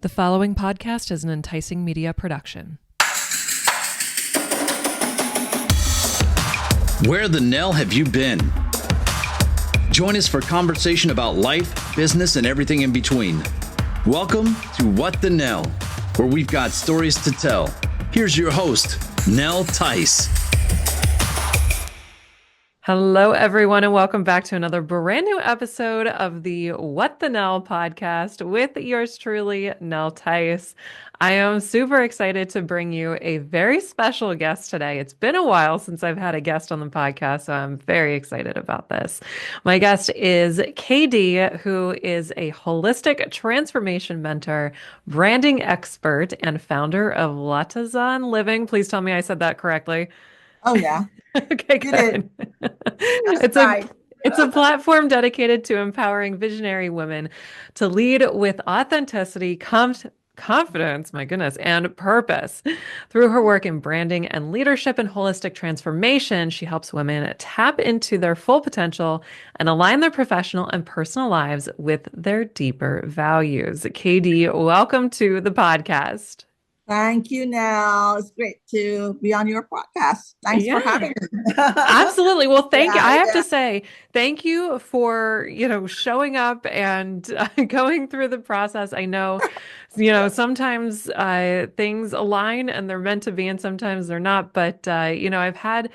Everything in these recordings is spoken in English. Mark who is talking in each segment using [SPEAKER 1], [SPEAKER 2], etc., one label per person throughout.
[SPEAKER 1] The following podcast is an enticing media production.
[SPEAKER 2] Where the Nell have you been? Join us for conversation about life, business, and everything in between. Welcome to What the Nell, where we've got stories to tell. Here's your host, Nell Tice.
[SPEAKER 1] Hello, everyone, and welcome back to another brand new episode of the What the Nell podcast with yours truly, Nell Tice. I am super excited to bring you a very special guest today. It's been a while since I've had a guest on the podcast, so I'm very excited about this. My guest is KD, who is a holistic transformation mentor, branding expert, and founder of Latazan Living. Please tell me I said that correctly.
[SPEAKER 3] Oh, yeah.
[SPEAKER 1] Okay, good. It's a platform dedicated to empowering visionary women to lead with authenticity, confidence, my goodness, and purpose. Through her work in branding and leadership and holistic transformation, she helps women tap into their full potential and align their professional and personal lives with their deeper values. KD, welcome to the podcast.
[SPEAKER 3] Thank you, Nell. It's great to be on your podcast. Thanks for having me.
[SPEAKER 1] Absolutely. Well, thank you. I have to say, thank you for, showing up and going through the process. I know, sometimes things align and they're meant to be, and sometimes they're not. But, I've had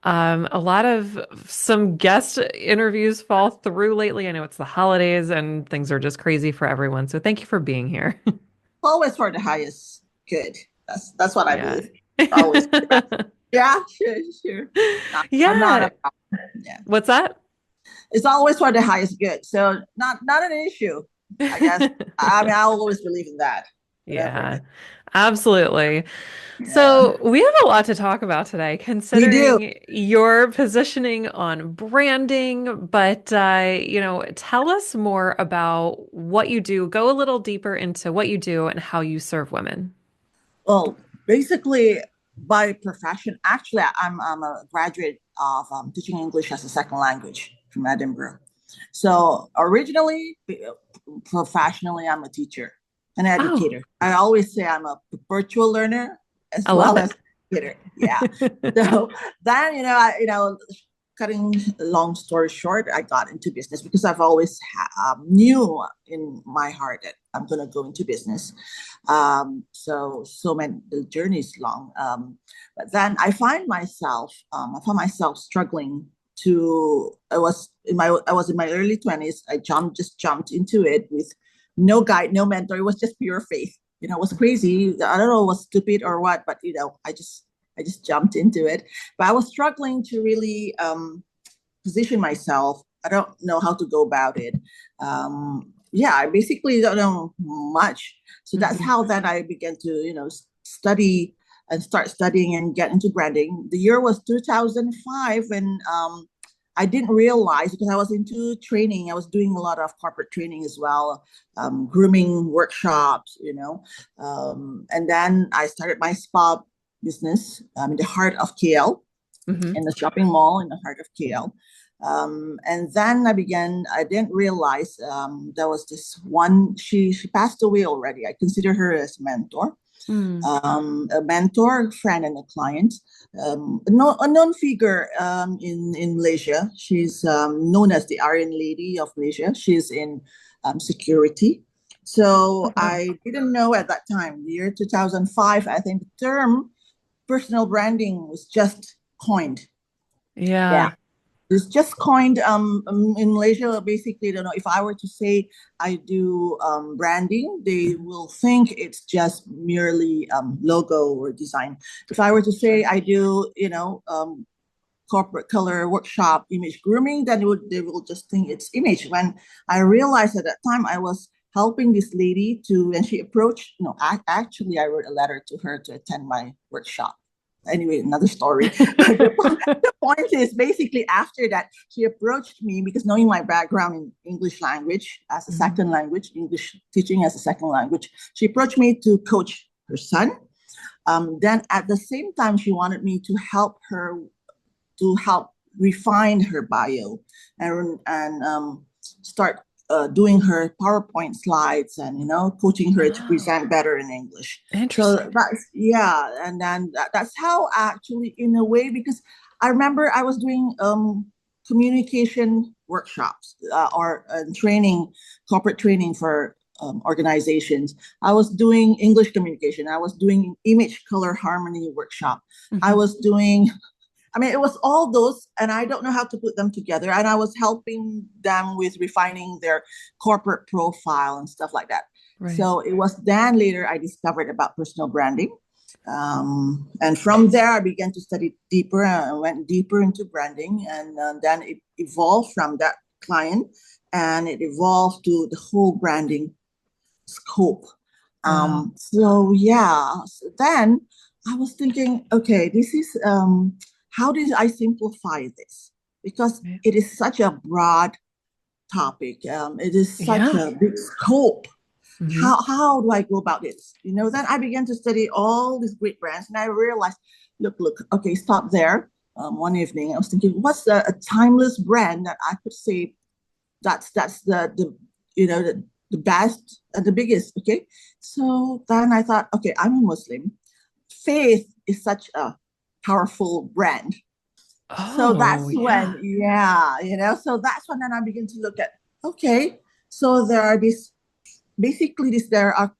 [SPEAKER 1] a lot of some guest interviews fall through lately. I know it's the holidays and things are just crazy for everyone. So thank you for being here.
[SPEAKER 3] Always for the highest good. That's what I believe. Always. Yeah, sure.
[SPEAKER 1] Yeah. What's that?
[SPEAKER 3] It's always for the highest good. So not an issue, I guess. I always believe in that.
[SPEAKER 1] Yeah, absolutely. Yeah. So we have a lot to talk about today, considering your positioning on branding, but, tell us more about what you do. Go a little deeper into what you do and how you serve women.
[SPEAKER 3] Well, basically, by profession, actually, I'm a graduate of teaching English as a second language from Edinburgh. So originally, professionally, I'm a teacher, an educator. Oh. I always say I'm a perpetual learner as well as educator. Yeah. So then, cutting a long story short, I got into business because I've always knew in my heart that I'm going to go into business. So many, the journey is long. But then I found myself struggling I was in my early 20s. I just jumped into it with no guide, no mentor. It was just pure faith. It was crazy. I don't know, it was stupid or what, but I just jumped into it. But I was struggling to really position myself. I don't know how to go about it. I basically don't know much. So that's how then I began to, study and start studying and get into branding. The year was 2005, and I didn't realize, because I was into training. I was doing a lot of corporate training as well, grooming workshops, and then I started my spa business in the heart of KL, in the shopping mall in the heart of KL. And then I didn't realize there was this one, she passed away already. I consider her as a mentor. A mentor, friend, and a client, a known figure in Malaysia. She's known as the Aryan Lady of Malaysia. She's in security. So I didn't know at that time, the year 2005, I think the term personal branding was just coined.
[SPEAKER 1] Yeah.
[SPEAKER 3] It's just coined in Malaysia. Basically, don't know, if I were to say I do branding, they will think it's just merely logo or design. If I were to say I do, corporate color workshop, image grooming, then they will just think it's image. When I realized at that time I was helping this lady and she approached, actually I wrote a letter to her to attend my workshop. Anyway, another story. The point is, basically, after that, she approached me because knowing my background in English language as a second language, English teaching as a second language, she approached me to coach her son. Then at the same time, she wanted me to help her refine her bio and start doing her PowerPoint slides and coaching her to
[SPEAKER 1] Oh,
[SPEAKER 3] present better in English. So
[SPEAKER 1] interesting.
[SPEAKER 3] that's yeah, and then that's how actually in a way, because I remember I was doing communication workshops or training, corporate training for organizations. I was doing English communication. I was doing image color harmony workshop. I
[SPEAKER 1] Hmm.
[SPEAKER 3] was doing, I mean, it was all those, and I don't know how to put them together. And I was helping them with refining their corporate profile and stuff like that.
[SPEAKER 1] Right.
[SPEAKER 3] So it was then later I discovered about personal branding. And from there, I began to study deeper and went deeper into branding. And then it evolved from that client and it evolved to the whole branding scope.
[SPEAKER 1] Wow.
[SPEAKER 3] So yeah, so then I was thinking, okay, this is how did I simplify this? Because
[SPEAKER 1] Right.
[SPEAKER 3] it is such a broad topic. It is such
[SPEAKER 1] Yeah.
[SPEAKER 3] a big scope.
[SPEAKER 1] Hmm.
[SPEAKER 3] How do I go about this? Then I began to study all these great brands, and I realized, look, okay, stop there. One evening, I was thinking, what's a timeless brand that I could say that's the the best and the biggest. Okay, so then I thought, okay, I'm a Muslim. Faith is such a powerful brand. So
[SPEAKER 1] Oh,
[SPEAKER 3] that's when,
[SPEAKER 1] yeah.
[SPEAKER 3] yeah, so that's when then I begin to look at, okay, so there are these basically this there are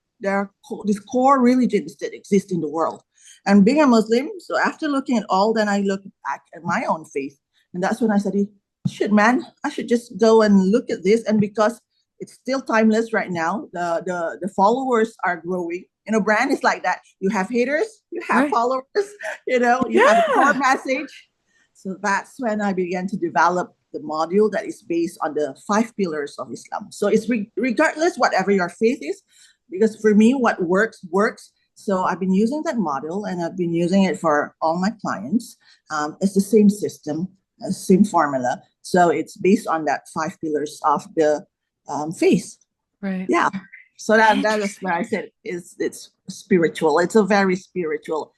[SPEAKER 3] these core religions that exist in the world. And being a Muslim, so after looking at all, then I look back at my own faith. And that's when I said, shit, man, I should just go and look at this. And because it's still timeless right now, the followers are growing. Brand is like that. You have haters, you have
[SPEAKER 1] Right.
[SPEAKER 3] followers, you have a core
[SPEAKER 1] Yeah.
[SPEAKER 3] message. So that's when I began to develop the module that is based on the 5 pillars of Islam. So it's regardless whatever your faith is, because for me, what works works. So I've been using that model and I've been using it for all my clients. It's the same system, same formula. So it's based on that 5 pillars of the faith.
[SPEAKER 1] Right.
[SPEAKER 3] Yeah. So that is where I
[SPEAKER 1] Interesting.
[SPEAKER 3] said it's spiritual. It's a very spiritual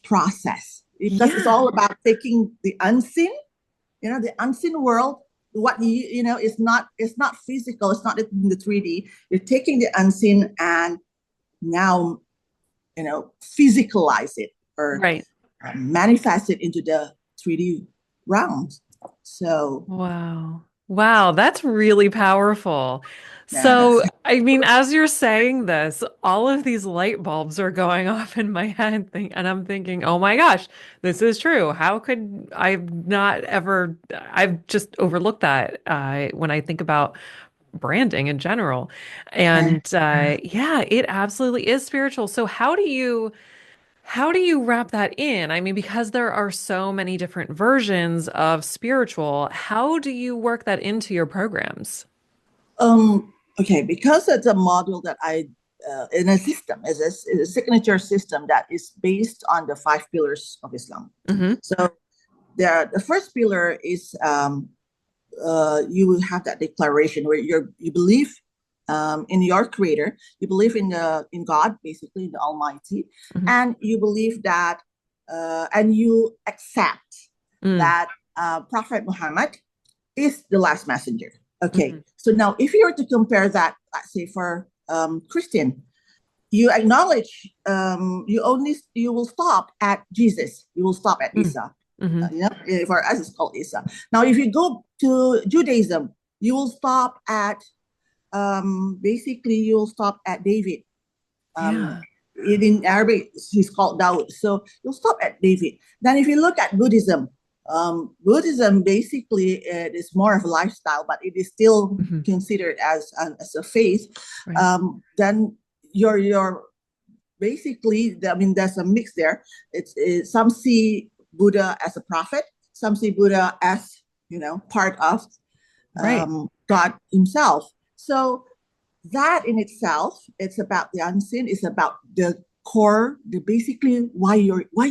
[SPEAKER 3] process because it's
[SPEAKER 1] Yeah.
[SPEAKER 3] all about taking the unseen, the unseen world. What it's not physical. It's not in the 3D. You're taking the unseen and now physicalize it or
[SPEAKER 1] Right.
[SPEAKER 3] manifest it into the 3D realms. So
[SPEAKER 1] Wow. Wow, that's really powerful.
[SPEAKER 3] yeah,
[SPEAKER 1] So, I mean, as you're saying this, all of these light bulbs are going off in my head and I'm thinking, "Oh my gosh, this is true. How could I not ever I've just overlooked that when I think about branding in general." And yeah, it absolutely is spiritual. So, how do you wrap that in? I mean, because there are so many different versions of spiritual, how do you work that into your programs?
[SPEAKER 3] okay, because it's a module that I in a system is a signature system that is based on the 5 pillars of Islam.
[SPEAKER 1] Hmm.
[SPEAKER 3] So the first pillar is you will have that declaration where you believe in your creator, you believe in God, basically in the Almighty,
[SPEAKER 1] Hmm.
[SPEAKER 3] and you believe that and you accept
[SPEAKER 1] Mm.
[SPEAKER 3] that Prophet Muhammad is the last messenger. Okay,
[SPEAKER 1] Hmm.
[SPEAKER 3] so now if you were to compare that, let's say for Christian, you acknowledge you will stop at Jesus, you will stop at
[SPEAKER 1] Mm.
[SPEAKER 3] Isa.
[SPEAKER 1] Hmm.
[SPEAKER 3] For us it's called Isa. Now, if you go to Judaism, you will stop at basically you will stop at David. Um,
[SPEAKER 1] Yeah.
[SPEAKER 3] in Arabic, he's called Daud. So you'll stop at David. Then, if you look at Buddhism, Buddhism basically it is more of a lifestyle, but it is still
[SPEAKER 1] Hmm.
[SPEAKER 3] considered as a faith.
[SPEAKER 1] Right.
[SPEAKER 3] Then your basically, I mean, there's a mix there. It's some see Buddha as a prophet, some see Buddha as part of
[SPEAKER 1] Right.
[SPEAKER 3] God Himself. So that in itself, it's about the unseen. It's about the core, the basically why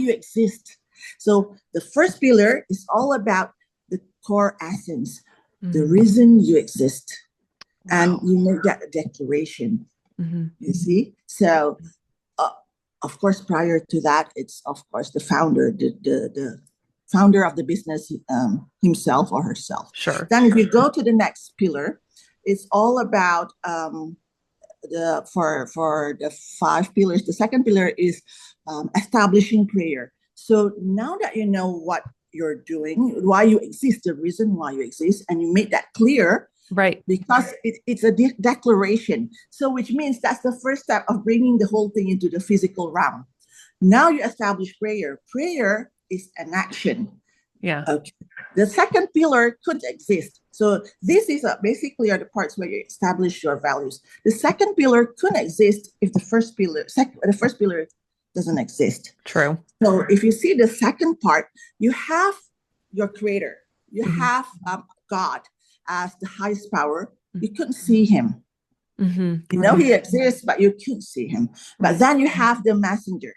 [SPEAKER 3] you exist. So the first pillar is all about the core essence, the
[SPEAKER 1] Mm.
[SPEAKER 3] reason you exist, and
[SPEAKER 1] Wow.
[SPEAKER 3] you make that declaration.
[SPEAKER 1] Hmm.
[SPEAKER 3] You see, so uh, of course, prior to that, it's of course the founder, the founder of the business himself or herself.
[SPEAKER 1] Sure.
[SPEAKER 3] Then, if you go to the next pillar, it's all about for the 5 pillars. The second pillar is establishing prayer. So now that you know what you're doing, why you exist, the reason why you exist, and you make that clear,
[SPEAKER 1] Right.
[SPEAKER 3] because it's a declaration. So which means that's the first step of bringing the whole thing into the physical realm. Now you establish prayer. Prayer is an action.
[SPEAKER 1] Yeah.
[SPEAKER 3] Okay. The second pillar couldn't exist. So this is basically are the parts where you establish your values. The second pillar couldn't exist if the first pillar doesn't exist.
[SPEAKER 1] True.
[SPEAKER 3] So if you see the second part, you have your creator, you
[SPEAKER 1] Mm-hmm.
[SPEAKER 3] have God as the highest power. You couldn't see him.
[SPEAKER 1] Mm-hmm.
[SPEAKER 3] You know he exists, but you couldn't see him. But then you have the messenger.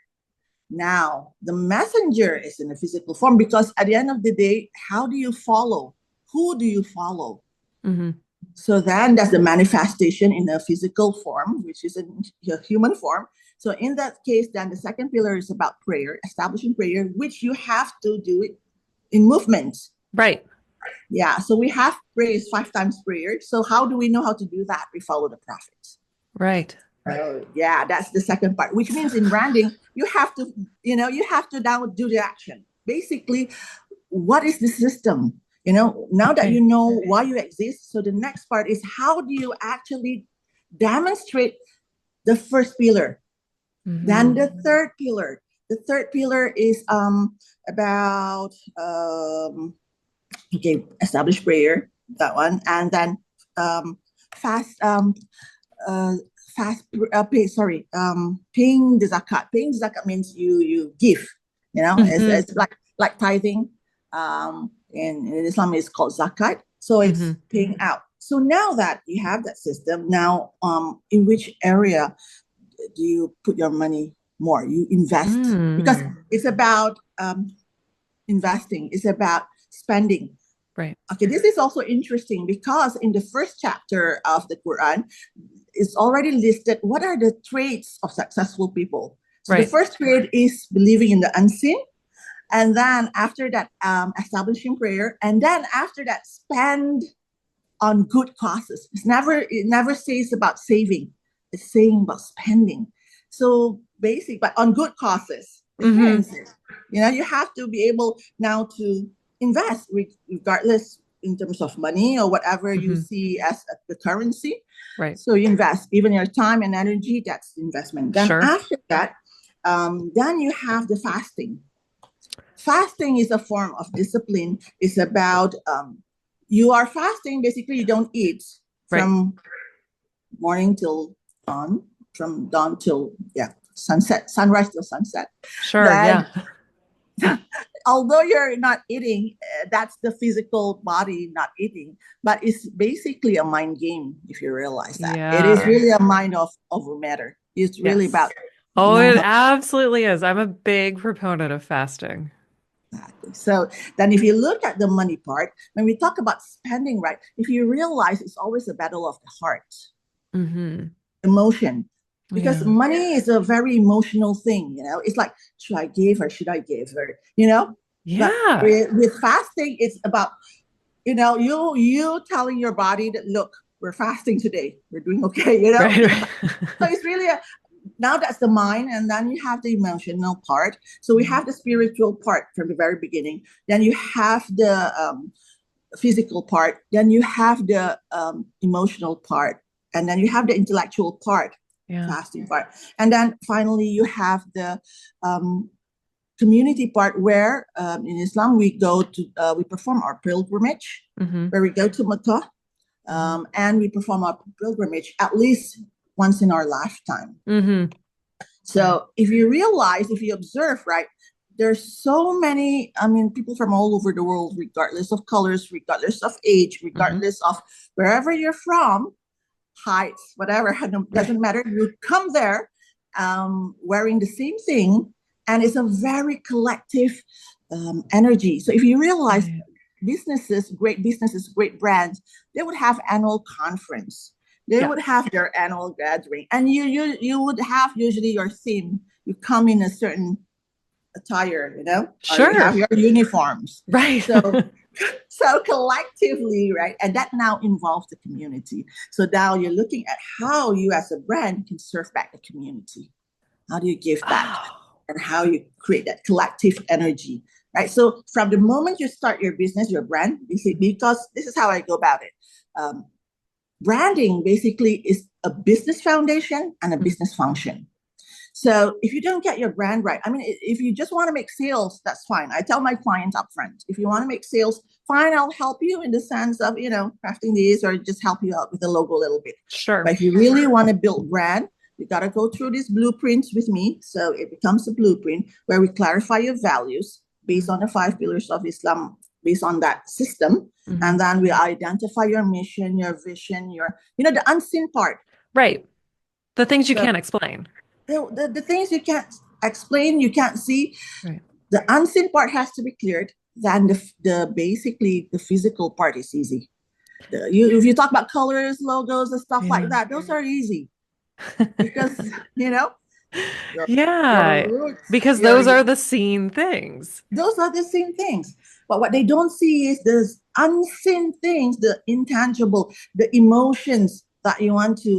[SPEAKER 3] Now, the messenger is in a physical form because at the end of the day, how do you follow? Who do you follow?
[SPEAKER 1] Mm-hmm.
[SPEAKER 3] So then that's the manifestation in a physical form, which is in a human form. So in that case, then the second pillar is about prayer, establishing prayer, which you have to do it in movement.
[SPEAKER 1] Right.
[SPEAKER 3] Yeah. So we have praise 5 times prayer. So how do we know how to do that? We follow the prophets.
[SPEAKER 1] Right.
[SPEAKER 3] Yeah, that's the second part, which means in branding, you have to now do the action. Basically, what is the system? Now that you know why you exist, so the next part is how do you actually demonstrate the first pillar?
[SPEAKER 1] Mm-hmm.
[SPEAKER 3] Then the third pillar. The third pillar is about establish prayer, that one, and then fast paying the zakat. Paying the zakat means you give. It's like tithing. In Islam, it's called zakat. So it's paying out. So now that you have that system, now in which area do you put your money more? You invest because it's about investing. It's about spending.
[SPEAKER 1] Right.
[SPEAKER 3] Okay, this is also interesting because in the first chapter of the Quran, it's already listed what are the traits of successful people. So the first trait is believing in the unseen. And then after that, establishing prayer. And then after that, spend on good causes. It never says about saving. It's saying about spending. So basic, but on good causes. You have to be able now to invest regardless in terms of money or whatever you see as the currency.
[SPEAKER 1] Right.
[SPEAKER 3] So you invest even your time and energy, that's investment. Then after that, then you have the fasting. Fasting is a form of discipline. It's about you are fasting, basically you don't eat from morning till dawn, from dawn till sunset, sunrise till sunset.
[SPEAKER 1] Sure, then,
[SPEAKER 3] although you're not eating, that's the physical body not eating, but it's basically a mind game if you realize that. It is really a mind of matter. It's really about
[SPEAKER 1] it absolutely is. I'm a big proponent of fasting.
[SPEAKER 3] Exactly. So then if you look at the money part, when we talk about spending, right, if you realize it's always a battle of the heart, emotion, because money is a very emotional thing, it's like, should I give or should I give her, But with fasting, it's about, you telling your body that, look, we're fasting today. We're doing okay, So it's really now that's the mind, and then you have the emotional part. So we have the spiritual part from the very beginning. Then you have the physical part. Then you have the emotional part, and then you have the intellectual part, fasting part, and then finally you have the community part where in Islam we go to we perform our pilgrimage, where we go to Mecca, and we perform our pilgrimage at least once in our lifetime. So if you observe, right, there's so many, people from all over the world, regardless of colors, regardless of age, regardless of wherever you're from, heights, whatever, doesn't matter. You come there wearing the same thing, and it's a very collective energy. So if you realize great businesses, great brands, they would have annual conference. They would have their annual gathering, and you would have usually your theme. You come in a certain attire,
[SPEAKER 1] Sure.
[SPEAKER 3] Or you have your uniforms,
[SPEAKER 1] right?
[SPEAKER 3] So So collectively, right? And that now involves the community. So now you're looking at how you as a brand can serve back the community. How do you give back?
[SPEAKER 1] Oh,
[SPEAKER 3] And how you create that collective energy, right? So from the moment you start your business, your brand, because this is how I go about it. Um, Branding basically is a business foundation and a
[SPEAKER 1] mhm.
[SPEAKER 3] business function. So if you don't get your brand right, I mean, if you just want to make sales, that's fine. I tell my clients up front, if you want to make sales, fine, I'll help you in the sense of, crafting these or just help you out with the logo a little bit. But
[SPEAKER 1] Sure.
[SPEAKER 3] if you really want to build brand, you got to go through these blueprints with me. So it becomes a blueprint where we clarify your values based
[SPEAKER 1] Mhm.
[SPEAKER 3] on the 5 pillars of Islam, based on that system.
[SPEAKER 1] Mhm.
[SPEAKER 3] And then we identify your mission, your vision, the unseen part.
[SPEAKER 1] Right. The things you
[SPEAKER 3] So
[SPEAKER 1] can't explain.
[SPEAKER 3] the things you can't explain, you can't see,
[SPEAKER 1] Right.
[SPEAKER 3] the unseen part has to be cleared. Then the basically the physical part is easy. If you talk about colors, logos, and stuff like
[SPEAKER 1] Yeah.
[SPEAKER 3] that, those are easy because you know your
[SPEAKER 1] Yeah.
[SPEAKER 3] roots,
[SPEAKER 1] Because those are the seen things.
[SPEAKER 3] those are the same things. But what they don't see is the unseen things, the intangible, the emotions that you want to,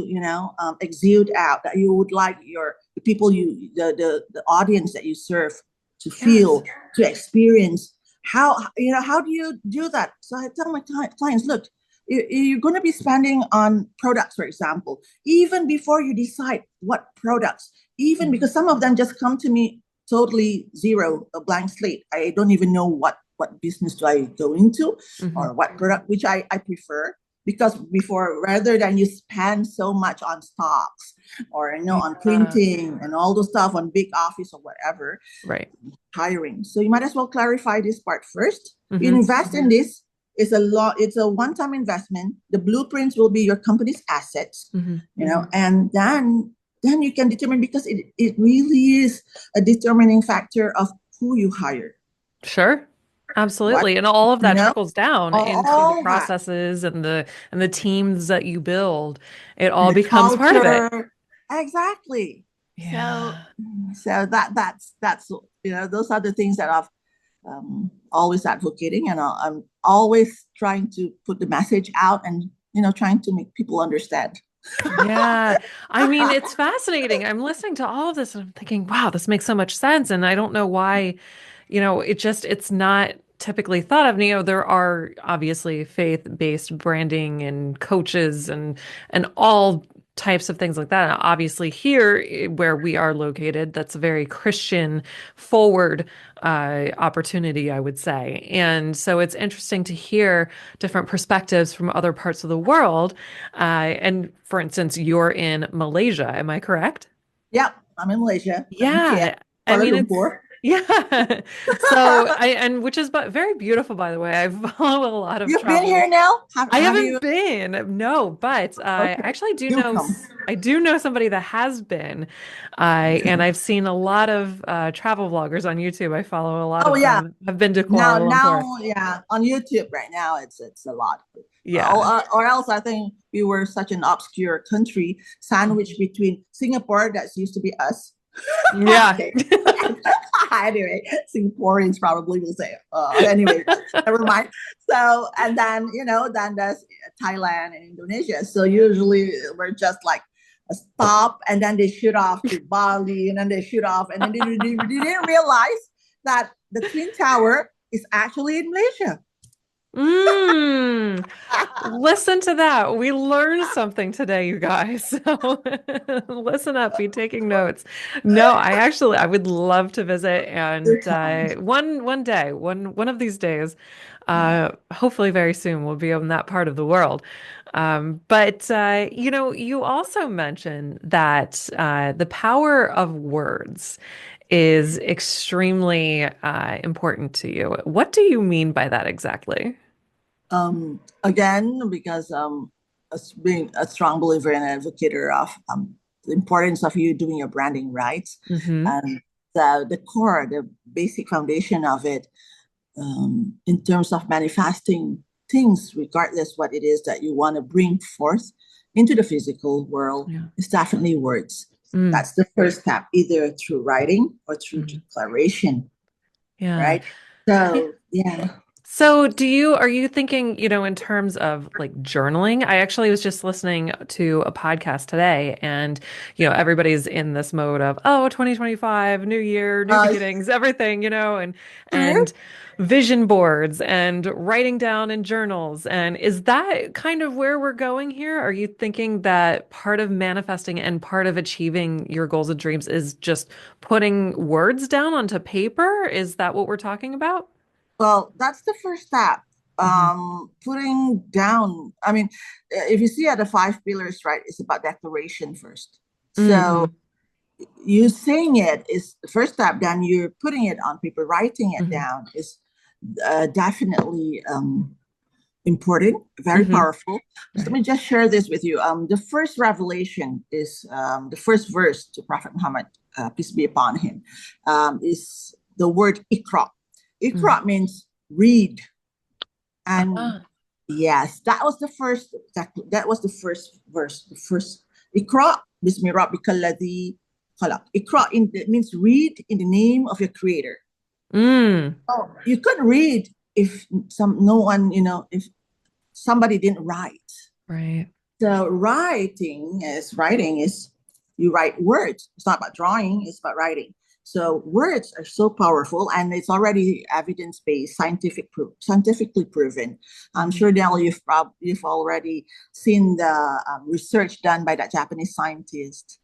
[SPEAKER 3] exude out, that you would like the people the audience that you serve to
[SPEAKER 1] Yes.
[SPEAKER 3] feel, to experience. How do you do that? So I tell my clients, look, you're going to be spending on products, for example, even before you decide what products, even
[SPEAKER 1] Mhm.
[SPEAKER 3] because some of them just come to me totally zero, a blank slate. I don't even know what business do I go into
[SPEAKER 1] Mhm.
[SPEAKER 3] or what product, which I prefer. Because before, rather than you spend so much on stocks or on
[SPEAKER 1] Yeah.
[SPEAKER 3] printing and all the stuff on big office or whatever,
[SPEAKER 1] Right.
[SPEAKER 3] hiring. So you might as well clarify this part first. You
[SPEAKER 1] Mhm.
[SPEAKER 3] invest in this. It's a one-time investment. The blueprints will be your company's assets,
[SPEAKER 1] Mhm.
[SPEAKER 3] and then you can determine, because it really is a determining factor of who you hire.
[SPEAKER 1] Sure.
[SPEAKER 3] What,
[SPEAKER 1] Absolutely. And all of
[SPEAKER 3] you
[SPEAKER 1] that
[SPEAKER 3] know,
[SPEAKER 1] trickles down into the
[SPEAKER 3] all that.
[SPEAKER 1] processes and the teams that you build. It
[SPEAKER 3] And
[SPEAKER 1] all
[SPEAKER 3] the
[SPEAKER 1] becomes part of it.
[SPEAKER 3] culture. Exactly. So
[SPEAKER 1] Yeah.
[SPEAKER 3] that's those are the things that I've always advocating, and I'm always trying to put the message out, and trying to make people understand.
[SPEAKER 1] Yeah. I mean, it's fascinating. I'm listening to all of this and I'm thinking, wow, this makes so much sense. And I don't know why, it's not typically thought of. There are obviously faith-based branding and coaches and all types of things like that. Obviously, here where we are located, that's a very Christian forward opportunity, I would say. And so it's interesting to hear different perspectives from other parts of the world. And for instance, you're in Malaysia, am I correct?
[SPEAKER 3] Yep, I'm in Malaysia. I'm in KL,
[SPEAKER 1] Yeah. I
[SPEAKER 3] Kuala
[SPEAKER 1] mean, it's
[SPEAKER 3] Lumpur.
[SPEAKER 1] yeah. And which is very beautiful, by the way. I follow a lot of
[SPEAKER 3] You've been
[SPEAKER 1] travel.
[SPEAKER 3] here now? Have
[SPEAKER 1] I
[SPEAKER 3] have you?
[SPEAKER 1] haven't been, no, but I
[SPEAKER 3] Okay,
[SPEAKER 1] actually
[SPEAKER 3] do come.
[SPEAKER 1] I do know somebody that has been. And I've seen a lot of travel vloggers on YouTube. I follow a lot
[SPEAKER 3] Oh
[SPEAKER 1] of
[SPEAKER 3] yeah.
[SPEAKER 1] them. I've been to
[SPEAKER 3] Now,
[SPEAKER 1] Kuala Lumpur.
[SPEAKER 3] yeah, on YouTube right now, it's a lot.
[SPEAKER 1] Yeah.
[SPEAKER 3] Or else I think we were such an obscure country sandwiched between Singapore, that used to be us.
[SPEAKER 1] Yeah.
[SPEAKER 3] Okay. Anyway, Singaporeans probably will say, anyway, never mind. So, and then, then there's Thailand and Indonesia. So usually we're just like a stop, and then they shoot off to Bali, and then they shoot off, and then they didn't realize that the Twin Tower is actually in Malaysia.
[SPEAKER 1] Mm. Listen to that. We learned something today, you guys. So listen up, be taking notes. No, I would love to visit, and one day, one of these days, hopefully very soon, we'll be in that part of the world. But you also mentioned that the power of words is extremely important to you. What do you mean by that exactly?
[SPEAKER 3] Again, because as being a strong believer and advocator of the importance of you doing your branding right,
[SPEAKER 1] Hmm.
[SPEAKER 3] and the core, the basic foundation of it, in terms of manifesting things, regardless what it is that you want to bring forth into the physical world,
[SPEAKER 1] Yeah.
[SPEAKER 3] is definitely words.
[SPEAKER 1] Mm.
[SPEAKER 3] That's the first step, either through writing or through
[SPEAKER 1] Mhm.
[SPEAKER 3] declaration,
[SPEAKER 1] Yeah.
[SPEAKER 3] right?
[SPEAKER 1] I
[SPEAKER 3] So, yeah.
[SPEAKER 1] So are you thinking, in terms of like journaling? I actually was just listening to a podcast today and, everybody's in this mode of, oh, 2025, new year, new
[SPEAKER 3] Uh,
[SPEAKER 1] beginnings, everything,
[SPEAKER 3] True.
[SPEAKER 1] and vision boards and writing down in journals. And is that kind of where we're going here? Are you thinking that part of manifesting and part of achieving your goals and dreams is just putting words down onto paper? Is that what we're talking about?
[SPEAKER 3] Well, that's the first step.
[SPEAKER 1] Hmm.
[SPEAKER 3] Putting down, I mean, if you see at the five pillars, right, it's about declaration first. So
[SPEAKER 1] Hmm.
[SPEAKER 3] you saying it is the first step, then you're putting it on paper, writing it
[SPEAKER 1] Hmm.
[SPEAKER 3] down is definitely important, very
[SPEAKER 1] Hmm.
[SPEAKER 3] powerful. So let
[SPEAKER 1] Right.
[SPEAKER 3] me just share this with you. The first revelation is the first verse to Prophet Muhammad, peace be upon him, is the word ikra.
[SPEAKER 1] Mm.
[SPEAKER 3] Ikra means read. And
[SPEAKER 1] Ah,
[SPEAKER 3] yes, that was the first verse. The first ikra bismi rabbika alladhi khalaq. Ikra it means read in the name of your creator.
[SPEAKER 1] mm,
[SPEAKER 3] Oh, you couldn't read if no one, if somebody didn't write.
[SPEAKER 1] right.
[SPEAKER 3] So writing is you write words. It's not about drawing, it's about writing. So words are so powerful and it's already evidence-based, scientifically proven. I'm
[SPEAKER 1] Hmm.
[SPEAKER 3] sure Nell, you've already seen the research done by that Japanese scientist.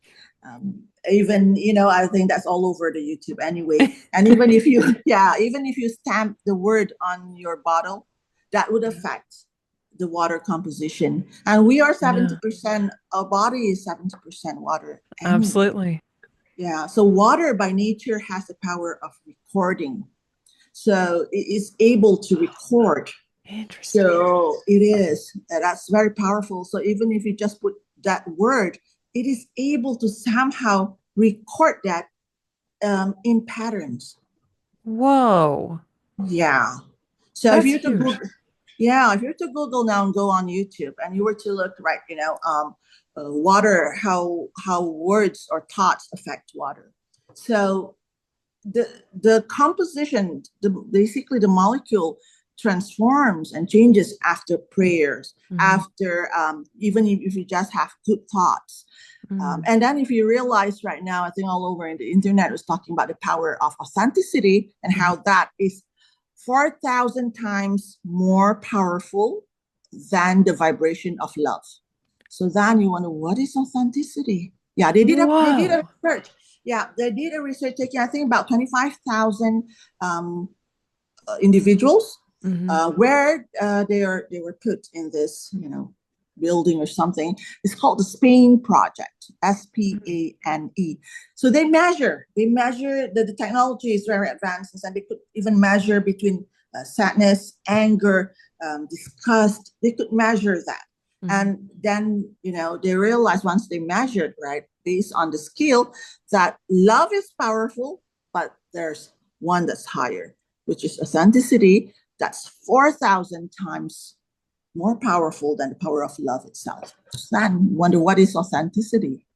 [SPEAKER 3] Even I think that's all over the YouTube anyway. And even if you yeah, even if you stamp the word on your bottle, that would
[SPEAKER 1] Yeah.
[SPEAKER 3] affect the water composition. And we are
[SPEAKER 1] Yeah,
[SPEAKER 3] 70%, our body is 70% water anyway.
[SPEAKER 1] absolutely.
[SPEAKER 3] Yeah. So water by nature has the power of recording. So it is able to record.
[SPEAKER 1] Interesting.
[SPEAKER 3] So it is. That's very powerful. So even if you just put that word, it is able to somehow record that in patterns.
[SPEAKER 1] Whoa,
[SPEAKER 3] Yeah. So if
[SPEAKER 1] that's
[SPEAKER 3] you were to
[SPEAKER 1] huge.
[SPEAKER 3] Google, yeah, if you were to Google now and go on YouTube and you were to look right, water, how words or thoughts affect water. So the composition, basically the molecule transforms and changes after prayers,
[SPEAKER 1] Hmm.
[SPEAKER 3] after even if you just have good thoughts.
[SPEAKER 1] Mm.
[SPEAKER 3] And then if you realize right now, I think all over in the internet was talking about the power of authenticity and
[SPEAKER 1] Hmm.
[SPEAKER 3] how that is 4,000 times more powerful than the vibration of love. So then you wonder, what is authenticity? Yeah, they did a
[SPEAKER 1] Whoa.
[SPEAKER 3] research. Yeah, they did a research taking, I think, about 25,000 um, individuals
[SPEAKER 1] Hmm.
[SPEAKER 3] where they were put in this building or something. It's called the Spain Project, SPANE. So they measure the technology is very advanced, and they could even measure between sadness, anger, disgust. They could measure that.
[SPEAKER 1] Hmm.
[SPEAKER 3] And then, they realized once they measured, right, based on the scale, that love is powerful, but there's one that's higher, which is authenticity. That's 4,000 times more powerful than the power of love itself. So I wonder what is authenticity?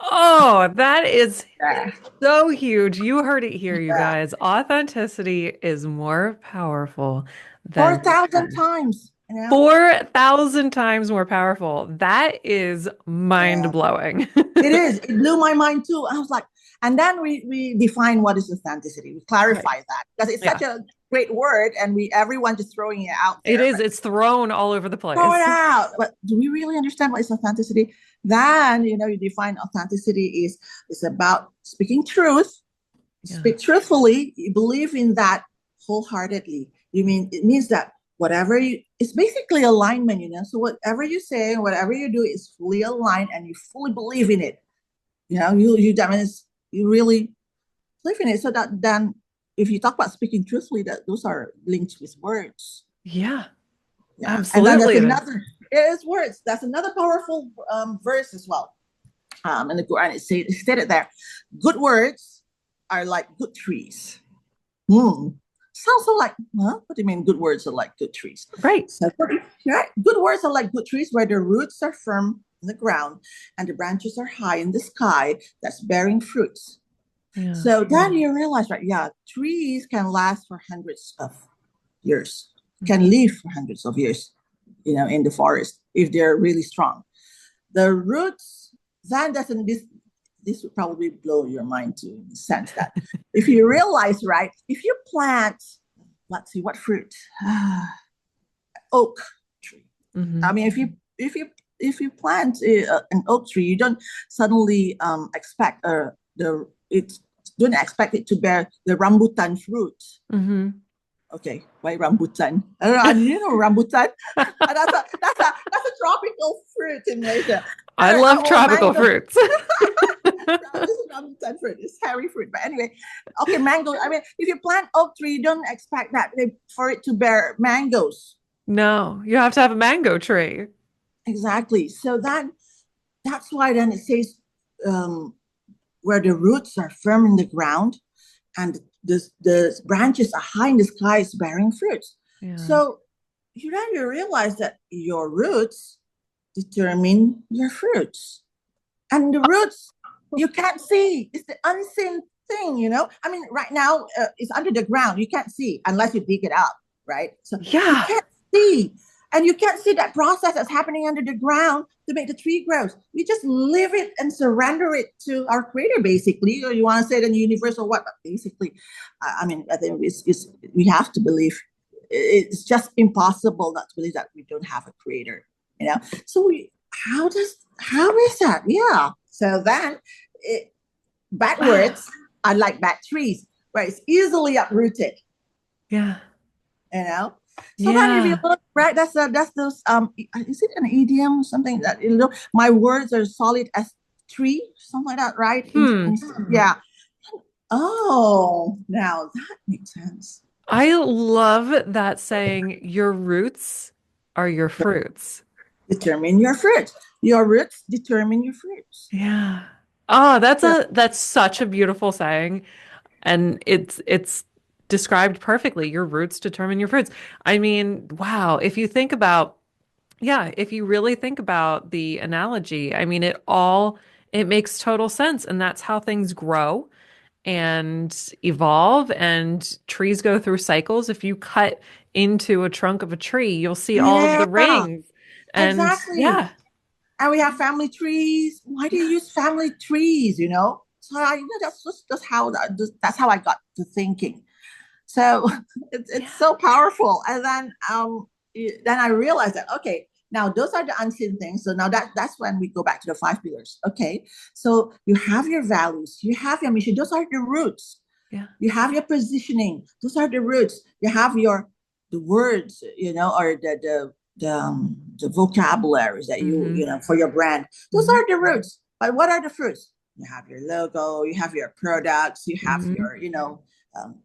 [SPEAKER 1] Oh, that is
[SPEAKER 3] Yeah.
[SPEAKER 1] so huge. You heard it here, you
[SPEAKER 3] Yeah.
[SPEAKER 1] guys. Authenticity is more powerful than
[SPEAKER 3] 4,000 times,
[SPEAKER 1] 4,000 times more powerful. That is
[SPEAKER 3] Yeah.
[SPEAKER 1] mind-blowing.
[SPEAKER 3] It is. It blew my mind too. I was like, and then we define what is authenticity. We
[SPEAKER 1] Right.
[SPEAKER 3] clarify that because it's
[SPEAKER 1] Yeah.
[SPEAKER 3] such a great word, and everyone just throwing it out
[SPEAKER 1] It
[SPEAKER 3] there.
[SPEAKER 1] is.
[SPEAKER 3] But
[SPEAKER 1] It's thrown all over the
[SPEAKER 3] throw it
[SPEAKER 1] place.
[SPEAKER 3] out. But do we really understand what is authenticity? Then you define authenticity is about speaking truth,
[SPEAKER 1] Yeah.
[SPEAKER 3] speak truthfully. You believe in that wholeheartedly. It means that whatever it's basically alignment. So whatever you say, whatever you do is fully aligned, and you fully believe in it. That means you really believe in it. So that then, if you talk about speaking truthfully, that those are linked with words.
[SPEAKER 1] Yeah.
[SPEAKER 3] Yeah, and then there's
[SPEAKER 1] Absolutely.
[SPEAKER 3] another. It is words. That's another powerful verse as well. In the Quran, it stated there, good words are like good trees. Hmm. Sounds so like, huh? What do you mean good words are like good trees?
[SPEAKER 1] Right.
[SPEAKER 3] So, right, good words are like good trees where the roots are firm in the ground and the branches are high in the sky that's bearing fruits.
[SPEAKER 1] Yeah.
[SPEAKER 3] So then you realize, right? Yeah, trees can last for hundreds of years. can live for hundreds of years, in the forest if they're really strong. The roots, that doesn't, this would probably blow your mind to the sense that if you realize, right, if you plant, let's see, what fruit? Oak tree. I mean, if you plant an oak tree, you don't suddenly expect don't expect it to bear the rambutan fruit. Okay, why rambutan? I don't know. Do you know rambutan? That's a tropical fruit in Malaysia.
[SPEAKER 1] I love tropical
[SPEAKER 3] mango.
[SPEAKER 1] fruits.
[SPEAKER 3] This is rambutan fruit. It's hairy fruit, but anyway, okay, mango. I mean, if you plant oak tree, you don't expect that for it to bear mangoes.
[SPEAKER 1] No, you have to have a mango tree.
[SPEAKER 3] Exactly. So that's why then it says where the roots are firm in the ground and the branches are high in the sky is bearing fruit.
[SPEAKER 1] Yeah.
[SPEAKER 3] So you realize that your roots determine your fruits. And the roots you can't see. It's the unseen thing, I mean, right now it's under the ground. You can't see unless you dig it up, right? So you can't see. And you can't see that process that's happening under the ground to make the tree grow. We just leave it and surrender it to our creator, basically. Or you want to say it in the universe or what? But basically, I mean, I think we have to believe. It's just impossible not to believe that we don't have a creator, So how is that? Yeah. So then, backwards, I like bad trees, where it's easily uprooted.
[SPEAKER 1] Yeah.
[SPEAKER 3] So then if you look, right, that's those is it an idiom or something that my words are solid as tree, something like that, right? Yeah. Oh, now that makes sense.
[SPEAKER 1] I love that saying, your roots are your fruits.
[SPEAKER 3] Determine your fruit. Your roots determine your fruits.
[SPEAKER 1] Yeah. Oh, that's such a beautiful saying. And it's described perfectly. Your roots determine your fruits. I mean, wow. If you really think about the analogy, I mean, it makes total sense. And that's how things grow and evolve, and trees go through cycles. If you cut into a trunk of a tree, you'll see all of the
[SPEAKER 3] Yeah,
[SPEAKER 1] rings. And
[SPEAKER 3] exactly. And we have family trees. Why do you use family trees? So that's how I got to thinking. So it's so powerful. And then I realized that, okay, now those are the unseen things. So now that's when we go back to the 5 pillars. Okay, so you have your values, you have your mission. Those are the roots.
[SPEAKER 1] Yeah.
[SPEAKER 3] You have your positioning. Those are the roots. You have the words, or the vocabularies that you for your brand. Those are the roots. But what are the fruits? You have your logo. You have your products. You have your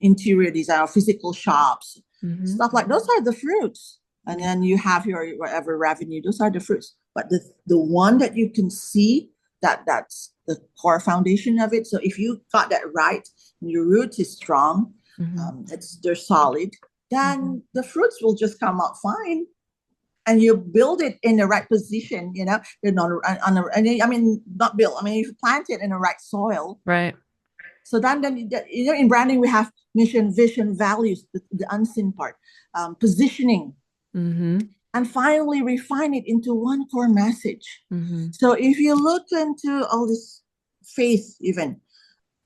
[SPEAKER 3] interior design, physical shops, stuff like those are the fruits. And then you have your whatever revenue. Those are the fruits. But the one that you can see, that's the core foundation of it. So if you got that right, and your roots is strong, they're solid, then the fruits will just come out fine. And you build it in the right position, they're not I mean, not build. I mean, if you plant it in the right soil,
[SPEAKER 1] right.
[SPEAKER 3] So then in branding, we have mission, vision, values, the unseen part, positioning, and finally refine it into one core message. So if you look into all this faith, even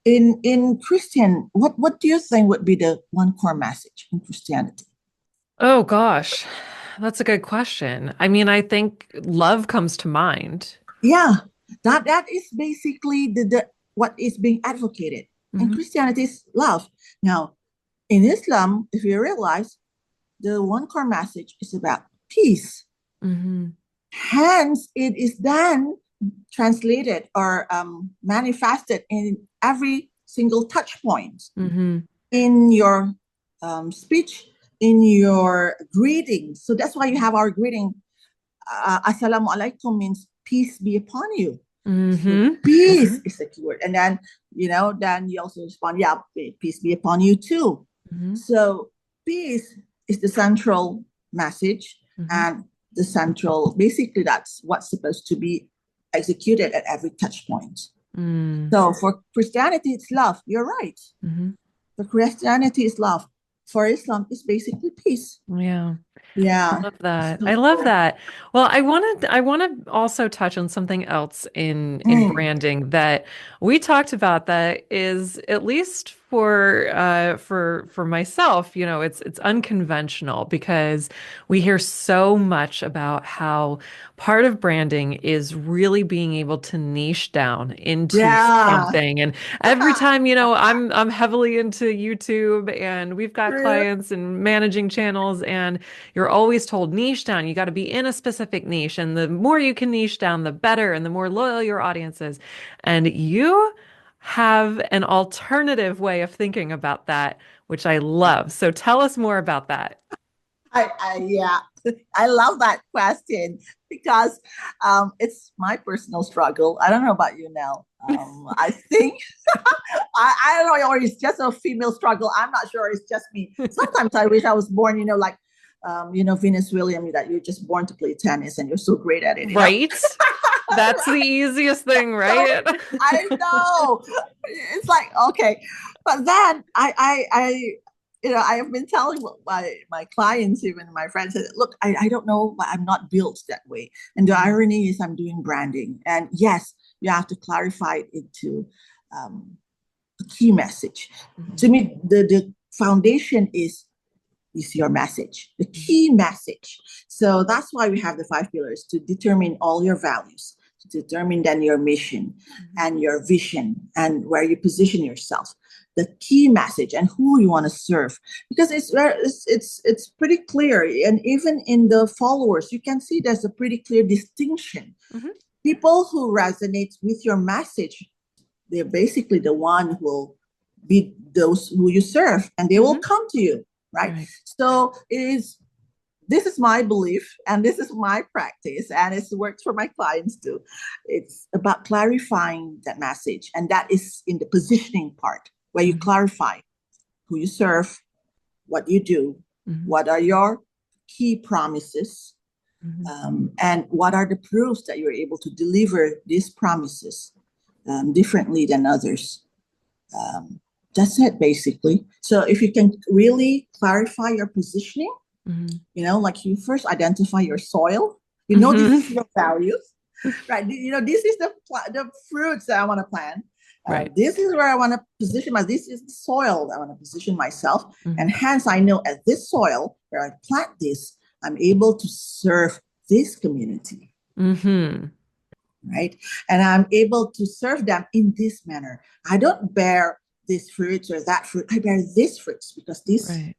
[SPEAKER 3] in Christian, what do you think would be the one core message in Christianity?
[SPEAKER 1] Oh gosh, that's a good question. I mean, I think love comes to mind.
[SPEAKER 3] Yeah, that is basically the what is being advocated. And Christianity is love. Now, in Islam, if you realize, the one core message is about peace. Hence, it is then translated or manifested in every single touch point in your speech, in your greeting. So that's why you have our greeting. Assalamu alaikum means peace be upon you. So peace is the keyword. And then, then you also respond, yeah, peace be upon you too. So peace is the central message and the central, basically that's what's supposed to be executed at every touch point. So for Christianity, it's love. You're right. For Christianity, it's love. for Islam is basically peace.
[SPEAKER 1] Yeah. I
[SPEAKER 3] Yeah.
[SPEAKER 1] love that. I love
[SPEAKER 3] So,
[SPEAKER 1] that. Well, I want to also touch on something else in
[SPEAKER 3] mm,
[SPEAKER 1] branding that we talked about that is at least for myself, it's unconventional because we hear so much about how part of branding is really being able to niche down into
[SPEAKER 3] yeah.
[SPEAKER 1] something. And every time, I'm heavily into YouTube and we've got
[SPEAKER 3] True.
[SPEAKER 1] clients and managing channels and you're always told niche down. You got to be in a specific niche. And the more you can niche down, the better and the more loyal your audience is. And you have an alternative way of thinking about that, which I love. So tell us more about that.
[SPEAKER 3] Yeah, I love that question because it's my personal struggle. I don't know about you now. I think I don't know, or it's just a female struggle. I'm not sure. It's just me. Sometimes I wish I was born, like, Venus Williams, that you're just born to play tennis and you're so great at it.
[SPEAKER 1] Right? That's the
[SPEAKER 3] Right?
[SPEAKER 1] easiest thing,
[SPEAKER 3] So
[SPEAKER 1] right?
[SPEAKER 3] I know it's like, okay, but then I have been telling my clients, even my friends, that, look, I don't know, but I'm not built that way. And the
[SPEAKER 1] Mhm.
[SPEAKER 3] irony is, I'm doing branding, and yes, you have to clarify it into um, a key message. To
[SPEAKER 1] Mhm.
[SPEAKER 3] me, the foundation is your message, the
[SPEAKER 1] Mhm.
[SPEAKER 3] key message. So that's why we have the 5 pillars to determine all your values, to determine then your mission
[SPEAKER 1] Mhm.
[SPEAKER 3] and your vision and where you position yourself, the key message and who you want to serve. Because it's pretty clear, and even in the followers, you can see there's a pretty clear distinction.
[SPEAKER 1] Mhm.
[SPEAKER 3] People who resonate with your message, they're basically the one who will be those who you serve, and they will
[SPEAKER 1] Mhm.
[SPEAKER 3] come to you, right?
[SPEAKER 1] Right.
[SPEAKER 3] So this is my belief and this is my practice, and it's worked for my clients too. It's about clarifying that message, and that is in the positioning part, where you
[SPEAKER 1] Mhm.
[SPEAKER 3] clarify who you serve, what you do,
[SPEAKER 1] Mhm.
[SPEAKER 3] what are your key promises,
[SPEAKER 1] Mhm.
[SPEAKER 3] and what are the proofs that you're able to deliver these promises differently than others. Um, that's it, basically. So if you can really clarify your positioning,
[SPEAKER 1] Mhm.
[SPEAKER 3] like, you first identify your soil. This is
[SPEAKER 1] Mhm.
[SPEAKER 3] your values, right? This is the fruits that I want to plant.
[SPEAKER 1] Right.
[SPEAKER 3] This is where I want to position this is the soil that I want to position myself. And
[SPEAKER 1] Mhm.
[SPEAKER 3] hence, I know at this soil where I plant this, I'm able to serve this community,
[SPEAKER 1] Mhm.
[SPEAKER 3] right? And I'm able to serve them in this manner. I don't bear this fruits or that fruit. I bear these fruits because
[SPEAKER 1] Right.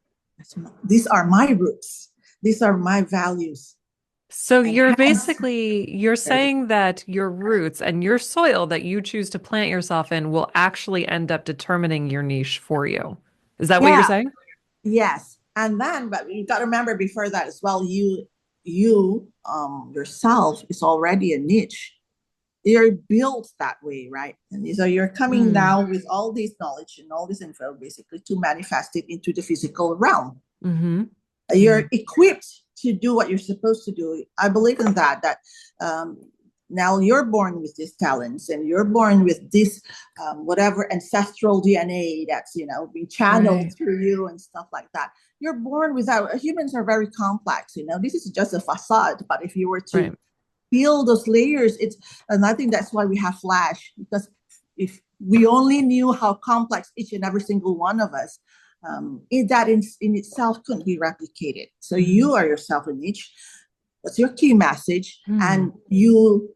[SPEAKER 3] these are my roots. These are my values.
[SPEAKER 1] So
[SPEAKER 3] And hence,
[SPEAKER 1] you're saying that your roots and your soil that you choose to plant yourself in will actually end up determining your niche for you. Is that what you're
[SPEAKER 3] yeah,
[SPEAKER 1] saying?
[SPEAKER 3] yes. And then, but you got to remember, before that as well, you yourself is already a niche. You're built that way, right? And so you're coming
[SPEAKER 1] Mm.
[SPEAKER 3] now with all this knowledge and all this info, basically, to manifest it into the physical realm.
[SPEAKER 1] Mm-hmm. Yeah.
[SPEAKER 3] You're equipped to do what you're supposed to do. I believe in that um, now you're born with these talents, and you're born with this whatever ancestral DNA that's being channeled
[SPEAKER 1] Right.
[SPEAKER 3] through you and stuff like that. You're born without. Humans are very complex. This is just a facade, but if you were to
[SPEAKER 1] Right.
[SPEAKER 3] peel those layers, and I think that's why we have Flash, because if we only knew how complex each and every single one of us, that in itself couldn't be replicated. So
[SPEAKER 1] Mm-hmm.
[SPEAKER 3] you are yourself a niche. What's your key message?
[SPEAKER 1] Mm.
[SPEAKER 3] And you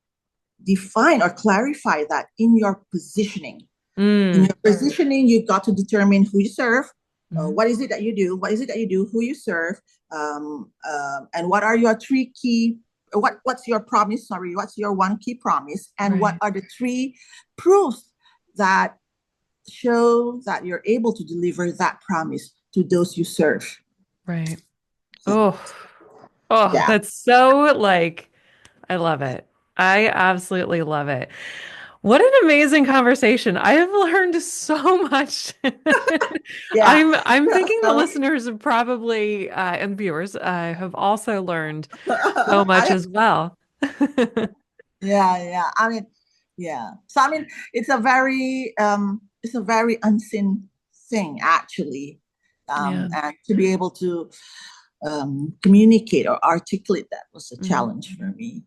[SPEAKER 3] define or clarify that in your positioning. In
[SPEAKER 1] Mm.
[SPEAKER 3] your positioning, you got to determine who you serve,
[SPEAKER 1] Mm-hmm.
[SPEAKER 3] what is it that you do, who you serve, and what are your three key. What's your promise? Sorry, what's your one key promise, and what
[SPEAKER 1] Right.
[SPEAKER 3] are the three proofs that show that you're able to deliver that promise to those you serve?
[SPEAKER 1] Right.
[SPEAKER 3] So,
[SPEAKER 1] Oh, oh,
[SPEAKER 3] yeah,
[SPEAKER 1] that's so I love it. I absolutely love it. What an amazing conversation. I have learned so much.
[SPEAKER 3] yeah.
[SPEAKER 1] I'm thinking the
[SPEAKER 3] So,
[SPEAKER 1] listeners have probably and viewers have also learned so much
[SPEAKER 3] I
[SPEAKER 1] as well.
[SPEAKER 3] yeah. I mean, yeah. So I mean, it's a very unseen thing, actually.
[SPEAKER 1] Yeah.
[SPEAKER 3] and to be able to communicate or articulate that was a
[SPEAKER 1] Mhm.
[SPEAKER 3] challenge for me.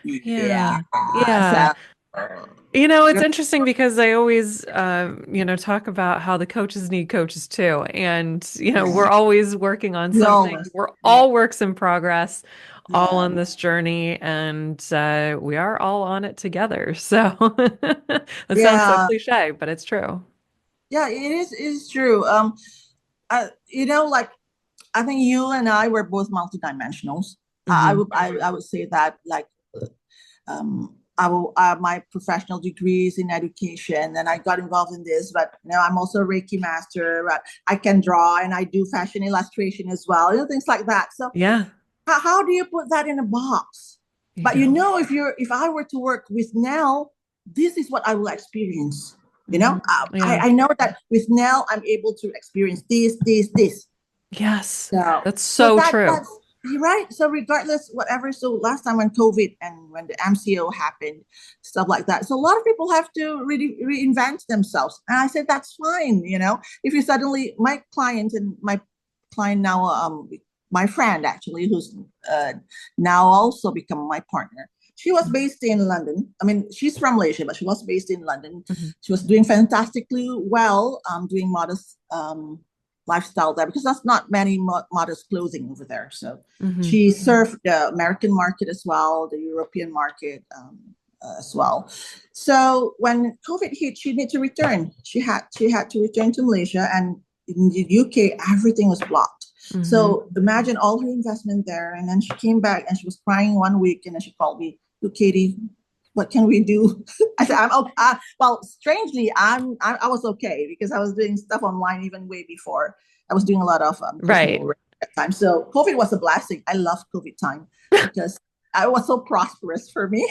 [SPEAKER 3] Yeah.
[SPEAKER 1] Yeah. Yeah.
[SPEAKER 3] So,
[SPEAKER 1] It's interesting because I always, talk about how the coaches need coaches too. And, we're
[SPEAKER 3] yeah,
[SPEAKER 1] always working on
[SPEAKER 3] we
[SPEAKER 1] something.
[SPEAKER 3] always,
[SPEAKER 1] We're
[SPEAKER 3] yeah,
[SPEAKER 1] all works in progress, all
[SPEAKER 3] yeah,
[SPEAKER 1] on this journey, and we are all on it together. So it sounds so
[SPEAKER 3] yeah,
[SPEAKER 1] cliche, but it's true.
[SPEAKER 3] yeah. It is true. Like I think you and I were both multidimensionals.
[SPEAKER 1] Hmm.
[SPEAKER 3] I would say that like my professional degrees in education, and I got involved in this. But I'm also a Reiki master. But I can draw, and I do fashion illustration as well. Things like that. So
[SPEAKER 1] Yeah,
[SPEAKER 3] how do you put that in a box?
[SPEAKER 1] you
[SPEAKER 3] But
[SPEAKER 1] don't.
[SPEAKER 3] if I were to work with Nell, this is what I will experience.
[SPEAKER 1] Hmm. Yeah.
[SPEAKER 3] I know that with Nell, I'm able to experience this.
[SPEAKER 1] Yes.
[SPEAKER 3] So,
[SPEAKER 1] That's
[SPEAKER 3] so
[SPEAKER 1] so true.
[SPEAKER 3] that's you're right. So regardless, whatever. So last time when COVID and when the MCO happened, stuff like that. So a lot of people have to really reinvent themselves. And I said that's fine. If you suddenly my client now, my friend actually, who's now also become my partner. She was
[SPEAKER 1] Mhm.
[SPEAKER 3] based in London. I mean, she's from Malaysia, but she was based in London.
[SPEAKER 1] Mhm.
[SPEAKER 3] She was doing fantastically well, doing modest lifestyle there because that's not many modest clothing over there. So
[SPEAKER 1] Mhm.
[SPEAKER 3] she served the American market as well, the European market as well. So when COVID hit, she needed to return. She had to return to Malaysia, and in the UK, everything was blocked.
[SPEAKER 1] Mhm.
[SPEAKER 3] So imagine all her investment there, and then she came back and she was crying one week, and then she called me, "Look, Katie, what can we do?" I said, "I'm okay." Well, strangely, I was okay because I was doing stuff online even way before. I was doing a lot of
[SPEAKER 1] Right.
[SPEAKER 3] personal at time. So COVID was a blessing. I love COVID time because I was so prosperous for me.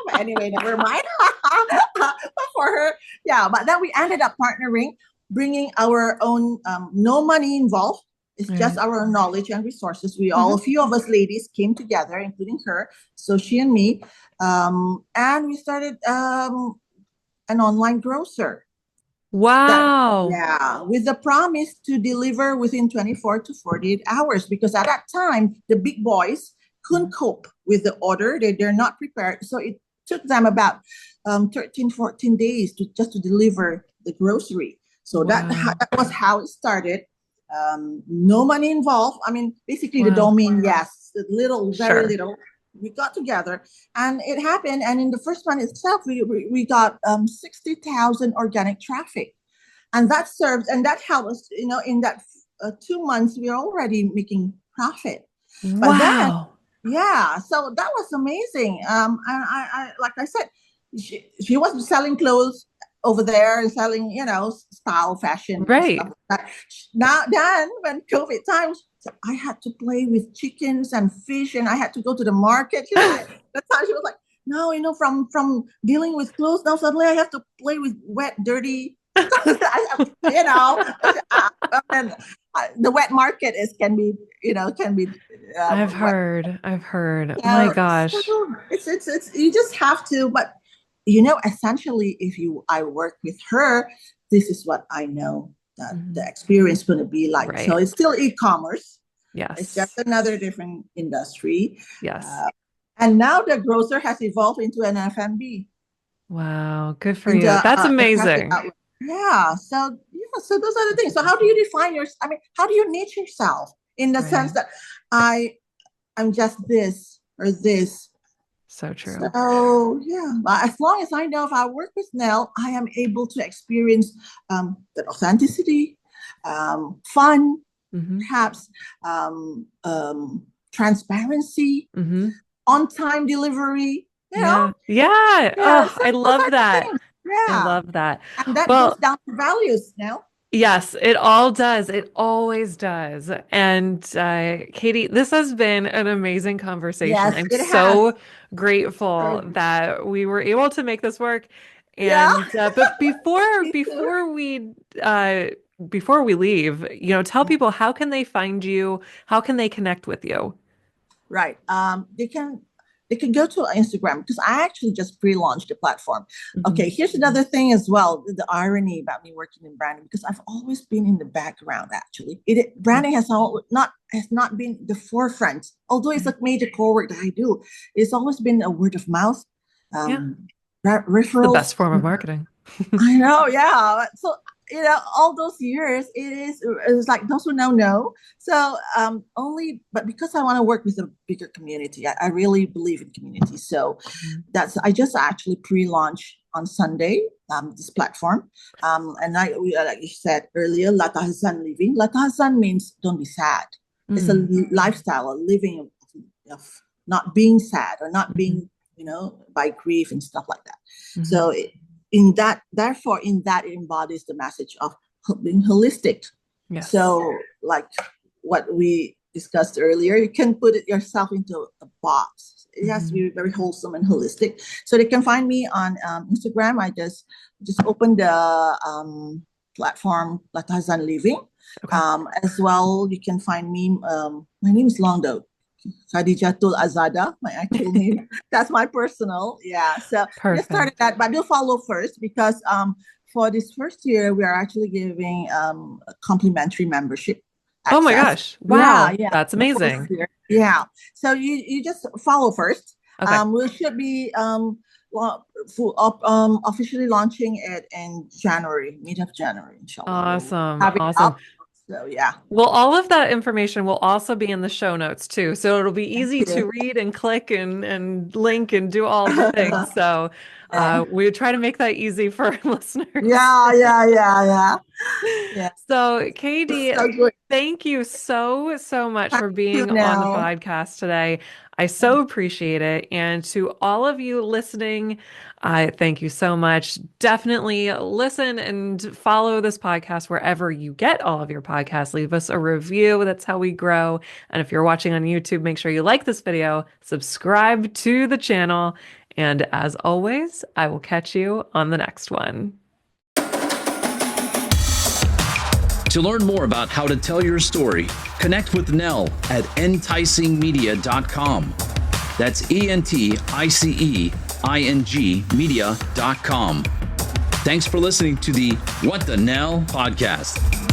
[SPEAKER 3] But anyway, never mind. But for her, yeah. But then we ended up partnering, bringing our own, no money involved. It's just
[SPEAKER 1] Right.
[SPEAKER 3] our own knowledge and resources. A
[SPEAKER 1] Mhm.
[SPEAKER 3] few of us ladies came together, including her. So she and me, and we started an online grocer that
[SPEAKER 1] Wow.
[SPEAKER 3] yeah, with the promise to deliver within 24 to 48 hours because at that time the big boys couldn't
[SPEAKER 1] Mhm.
[SPEAKER 3] cope with the order. They're not prepared, so it took them about 13 14 days to deliver the grocery. So
[SPEAKER 1] Wow.
[SPEAKER 3] that was how it started. No money involved. I mean, basically the
[SPEAKER 1] Wow.
[SPEAKER 3] domain, yes, little, very
[SPEAKER 1] Sure.
[SPEAKER 3] little. We got together and it happened. And in the first month itself, we got 60,000 organic traffic. And that served and that helped us, in that 2 months, we are already making profit. But then,
[SPEAKER 1] Wow.
[SPEAKER 3] yeah, so that was amazing. And like I said, she was selling clothes over there and selling, style, fashion, stuff
[SPEAKER 1] Right.
[SPEAKER 3] like that. Now, then, when COVID times, I had to play with chickens and fish, and I had to go to the market. That's how she was like, no, from dealing with clothes, now suddenly I have to play with wet, dirty stuff. you know, and the wet market can be
[SPEAKER 1] I've
[SPEAKER 3] wet.
[SPEAKER 1] heard. I've heard. My
[SPEAKER 3] So
[SPEAKER 1] gosh.
[SPEAKER 3] it's you just have to, but essentially, if I work with her, this is what I know that the
[SPEAKER 1] Mhm.
[SPEAKER 3] experience going to be like. So
[SPEAKER 1] Right.
[SPEAKER 3] it's still e-commerce. It's just
[SPEAKER 1] Yes.
[SPEAKER 3] another different industry.
[SPEAKER 1] Yes.
[SPEAKER 3] Uh, and now the grocer has evolved into an F&B,
[SPEAKER 1] Wow. Good for
[SPEAKER 3] into
[SPEAKER 1] you. That's
[SPEAKER 3] a traffic
[SPEAKER 1] amazing.
[SPEAKER 3] outlet. Yeah. So those are the things. So how do you define I mean, how do you niche yourself in the sense
[SPEAKER 1] Right.
[SPEAKER 3] that I I'm just this or this.
[SPEAKER 1] So true.
[SPEAKER 3] So yeah, but as long as I know if I work with Nell, I am able to experience that authenticity, fun,
[SPEAKER 1] Hmm.
[SPEAKER 3] perhaps transparency,
[SPEAKER 1] Hmm.
[SPEAKER 3] on-time delivery.
[SPEAKER 1] Yeah. Yeah.
[SPEAKER 3] Yeah.
[SPEAKER 1] Oh,
[SPEAKER 3] So
[SPEAKER 1] I
[SPEAKER 3] those
[SPEAKER 1] love
[SPEAKER 3] are the
[SPEAKER 1] that.
[SPEAKER 3] things.
[SPEAKER 1] I
[SPEAKER 3] Yeah,
[SPEAKER 1] love that.
[SPEAKER 3] and that goes
[SPEAKER 1] Well,
[SPEAKER 3] down to values now.
[SPEAKER 1] yes, it all does. It always does. And Katie, this has been an amazing conversation.
[SPEAKER 3] Yes,
[SPEAKER 1] I'm
[SPEAKER 3] it has.
[SPEAKER 1] so grateful that we were able to make this work.
[SPEAKER 3] Yeah.
[SPEAKER 1] And but before
[SPEAKER 3] Me too.
[SPEAKER 1] uh before we leave, tell people how can they find you? How can they connect with you?
[SPEAKER 3] Right. They can. they can go to Instagram because I actually just pre-launched the platform.
[SPEAKER 1] Mhm.
[SPEAKER 3] Okay, here's another thing as well, the irony about me working in branding, because I've always been in the background actually. Branding has not been the forefront, although it's a major core work that I do. It's always been a word of mouth,
[SPEAKER 1] Yeah. The
[SPEAKER 3] referrals.
[SPEAKER 1] best form of marketing.
[SPEAKER 3] I know, yeah. So all those years, it's like those who know. So but because I want to work with a bigger community, I really believe in community. So I just actually pre-launched on Sunday this platform, and like you said earlier, Latahazan living. Latahazan means don't be sad. It's a lifestyle, a living of not being sad or not being by grief and stuff like that. So therefore in that it embodies the message of being holistic.
[SPEAKER 1] Yes.
[SPEAKER 3] So like what we discussed earlier, you can put it yourself into a box. It has to be very wholesome and holistic. So they can find me on Instagram. I just opened the platform Latazan Living.
[SPEAKER 1] Okay.
[SPEAKER 3] As well, you can find me. My name is long though. Khadijatul Azada, my actual name. That's my personal. Yeah. So just started
[SPEAKER 1] Perfect.
[SPEAKER 3] that, but do follow first because for this first year, we are actually giving a complimentary membership
[SPEAKER 1] Oh my
[SPEAKER 3] access.
[SPEAKER 1] gosh. Wow.
[SPEAKER 3] Yeah.
[SPEAKER 1] That's
[SPEAKER 3] The first
[SPEAKER 1] amazing.
[SPEAKER 3] year. Yeah. So you just follow first.
[SPEAKER 1] Okay.
[SPEAKER 3] We should be officially launching it in January, mid of January, inshallah.
[SPEAKER 1] Awesome.
[SPEAKER 3] Have it
[SPEAKER 1] Awesome.
[SPEAKER 3] up. So yeah.
[SPEAKER 1] Well, all of that information will also be in the show notes too. So it'll be easy to read and click and link and do all the things. So we try to make that easy for our listeners.
[SPEAKER 3] Yeah.
[SPEAKER 1] So, Katie,
[SPEAKER 3] So good.
[SPEAKER 1] thank you so much for
[SPEAKER 3] Thank you,
[SPEAKER 1] being on the
[SPEAKER 3] Nell.
[SPEAKER 1] podcast today. I so appreciate it. And to all of you listening, I thank you so much. Definitely listen and follow this podcast wherever you get all of your podcasts. Leave us a review. That's how we grow. And if you're watching on YouTube, make sure you like this video, subscribe to the channel. And as always, I will catch you on the next one.
[SPEAKER 2] To learn more about how to tell your story, connect with Nell at enticingmedia.com. That's ENTICEING media.com. Thanks for listening to the What the Nell podcast.